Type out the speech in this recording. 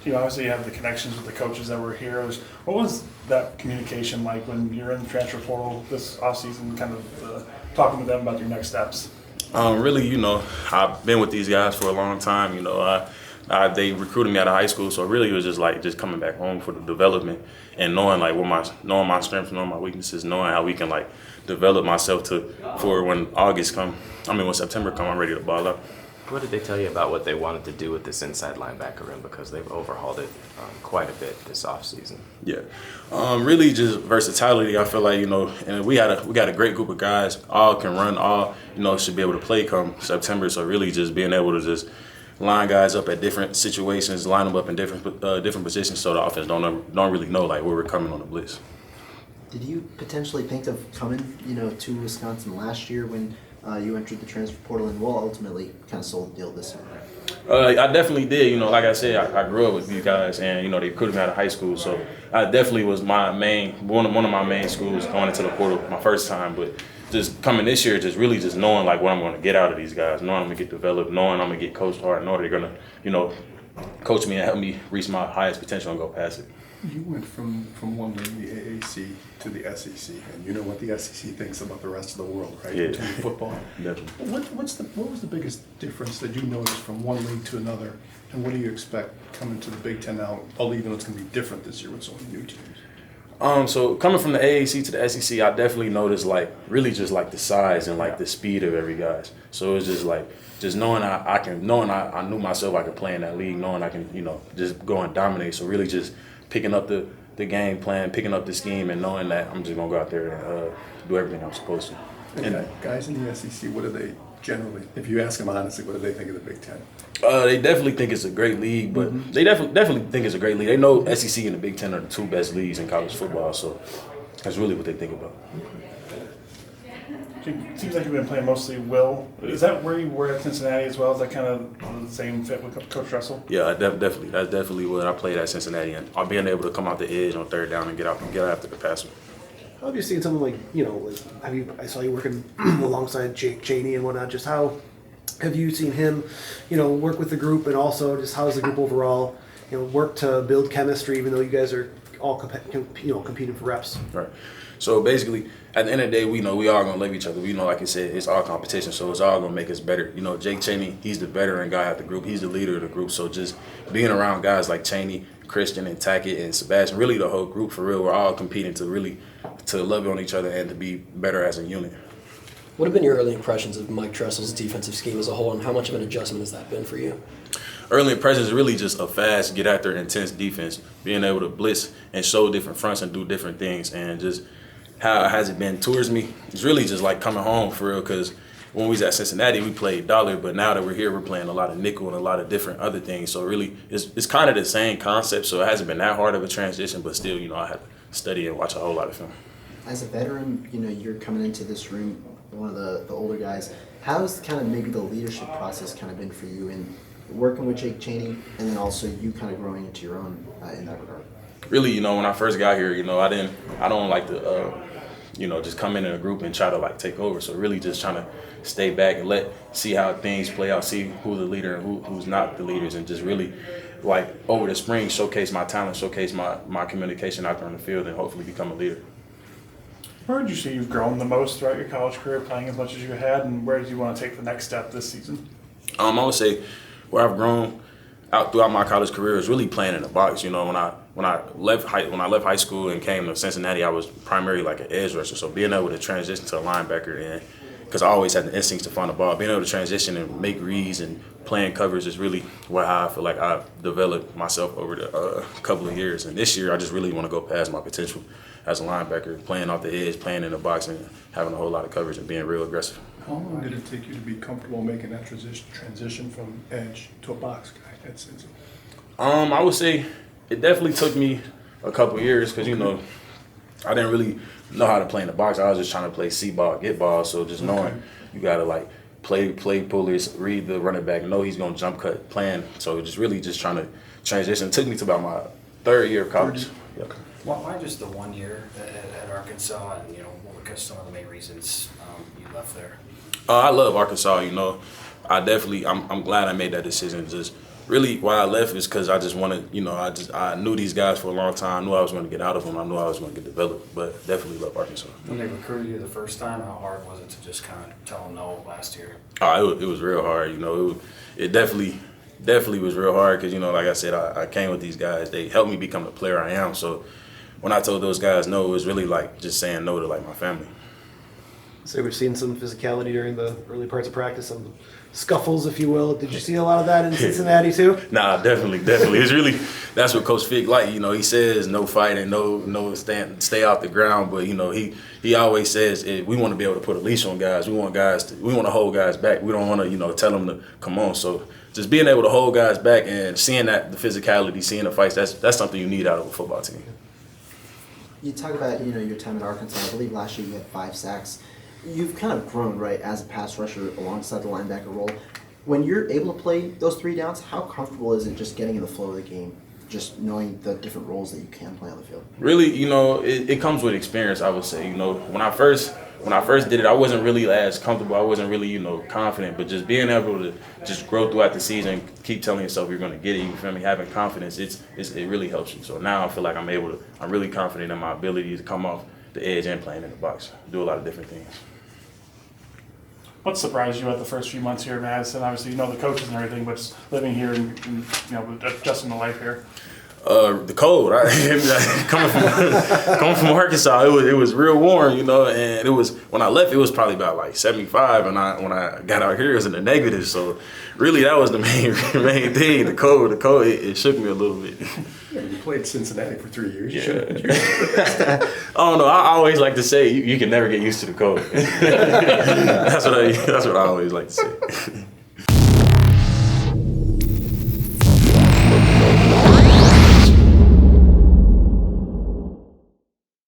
You obviously have the connections with the coaches that were here. What was that communication like when you're in the transfer portal this offseason, kind of talking to them about your next steps? Really, I've been with these guys for a long time. They recruited me out of high school, so really it was just coming back home for the development and knowing knowing my strengths, knowing my weaknesses, knowing how we can develop myself for when when September come, I'm ready to ball up. What did they tell you about what they wanted to do with this inside linebacker room? Because they've overhauled it quite a bit this offseason. Yeah, really just versatility. I feel like and we got a great group of guys. All can run. All should be able to play come September. So really just being able to just line guys up at different situations, line them up in different positions, so the offense don't really know where we're coming on the blitz. Did you potentially think of coming, to Wisconsin last year when you entered the transfer portal and ultimately kind of sold the deal this year? I definitely did. Like I said, I grew up with these guys, and they recruited me out of high school, so I definitely was one of my main schools going into the portal my first time. But just coming this year, just really just knowing what I'm going to get out of these guys, knowing I'm going to get developed, knowing I'm going to get coached hard, knowing they're going to, coach me and help me reach my highest potential and go past it. You went from one league, the AAC, to the SEC, and you know what the SEC thinks about the rest of the world, right? Yeah. In terms of football. Definitely. What was the biggest difference that you noticed from one league to another, and what do you expect coming to the Big Ten now? Although you know it's going to be different this year with so many new teams. So coming from the AAC to the SEC, I definitely noticed really just the size and the speed of every guys. So it was just knowing I knew myself I could play in that league, knowing I can just go and dominate. So really just picking up the game plan, picking up the scheme, and knowing that I'm just gonna go out there and do everything I'm supposed to. And guys in the SEC, what do they generally, if you ask them honestly, what do they think of the Big Ten? They definitely think it's a great league, but they definitely think it's a great league. They know SEC and the Big Ten are the two best leagues in college football, so that's really what they think about. It seems like you've been playing mostly Will. Is that where you were at Cincinnati as well? Is that kind of the same fit with Coach Russell? Yeah, definitely. That's definitely what I played at Cincinnati, and being able to come out the edge on third down and get after the passer. How have you seen someone I saw you working alongside Jake Chaney and whatnot. Just how have you seen him, work with the group, and also just how is the group overall, work to build chemistry, even though you guys are all competing for reps? Right. So basically, at the end of the day, we know we all gonna love each other. We know, like I said, it's all competition, so it's all gonna make us better. Jake Chaney, he's the veteran guy at the group. He's the leader of the group. So just being around guys like Chaney, Christian, and Tackett, and Sebastian, really the whole group for real, we're all competing to love on each other and to be better as a unit. What have been your early impressions of Mike Tressel's defensive scheme as a whole, and how much of an adjustment has that been for you? Early impressions is really just a fast, get after, intense defense, being able to blitz and show different fronts and do different things, and just how has it been towards me? It's really just coming home for real, because when we was at Cincinnati, we played dollar, but now that we're here, we're playing a lot of nickel and a lot of different other things. So really, it's kind of the same concept, so it hasn't been that hard of a transition, but still, I have to study and watch a whole lot of film. As a veteran, you're coming into this room, one of the older guys. How's kind of maybe the leadership process kind of been for you in working with Jake Chaney, and then also you kind of growing into your own in that regard? Really, when I first got here, I don't like to, just come in a group and try to take over. So really just trying to stay back and see how things play out, see who's the leader and who's not the leaders, and just really over the spring showcase my talent, showcase my communication out there on the field, and hopefully become a leader. Where would you say you've grown the most throughout your college career, playing as much as you had, and where do you want to take the next step this season? I would say where I've grown out throughout my college career is really playing in the box. When I left high school and came to Cincinnati, I was primarily an edge rusher. So being able to transition to a linebacker, and because I always had the instincts to find the ball, being able to transition and make reads and playing coverage is really where I feel like I've developed myself over the couple of years. And this year, I just really want to go past my potential as a linebacker, playing off the edge, playing in the box, and having a whole lot of coverage and being real aggressive. How long did it take you to be comfortable making that transition from edge to a box guy at Cincinnati? I would say it definitely took me a couple of years because, I didn't really know how to play in the box. I was just trying to play C-ball, get ball, so just knowing you got to, play pullers, read the running back, know he's going to jump cut, plan. So just really just trying to transition. It took me to about my third year of college. Yeah. Why just the 1 year at Arkansas, and what were some of the main reasons you left there? I love Arkansas. I'm glad I made that decision. Just really why I left is because I just wanted, I knew these guys for a long time. I knew I was going to get out of them. I knew I was going to get developed, but definitely love Arkansas. When they recruited you the first time, how hard was it to just kind of tell them no last year? It was real hard. It definitely was real hard because, like I said, I came with these guys. They helped me become the player I am. So when I told those guys no, it was really like just saying no to like my family. So we've seen some physicality during the early parts of practice, some scuffles, if you will. Did you see a lot of that in Cincinnati too? Nah, definitely. It's really, that's what Coach Fick like. He says no fighting, no stay off the ground. But he always says we want to be able to put a leash on guys. We want to hold guys back. We don't want to tell them to come on. So just being able to hold guys back and seeing that the physicality, seeing the fights, that's something you need out of a football team. You talk about your time at Arkansas. I believe last year you had 5 sacks. You've kind of grown, right, as a pass rusher alongside the linebacker role. When you're able to play those 3 downs, how comfortable is it just getting in the flow of the game, just knowing the different roles that you can play on the field? Really, it comes with experience, I would say. When I first did it, I wasn't really as comfortable. I wasn't really, confident. But just being able to just grow throughout the season, keep telling yourself you're going to get it, you feel me, having confidence, it really helps you. So now I feel like I'm really confident in my ability to come off the edge and playing in the box, do a lot of different things. What surprised you at the first few months here in Madison? Obviously, the coaches and everything, but just living here and adjusting to life here. The cold. Coming from Arkansas, it was real warm, and it was when I left, it was probably about like 75, and when I got out here, it was in the negative. So really, that was the main thing. The cold, it shook me a little bit. Yeah, you played Cincinnati for 3 years. Yeah. I don't know. I always like to say you can never get used to the cold. That's what I always like to say.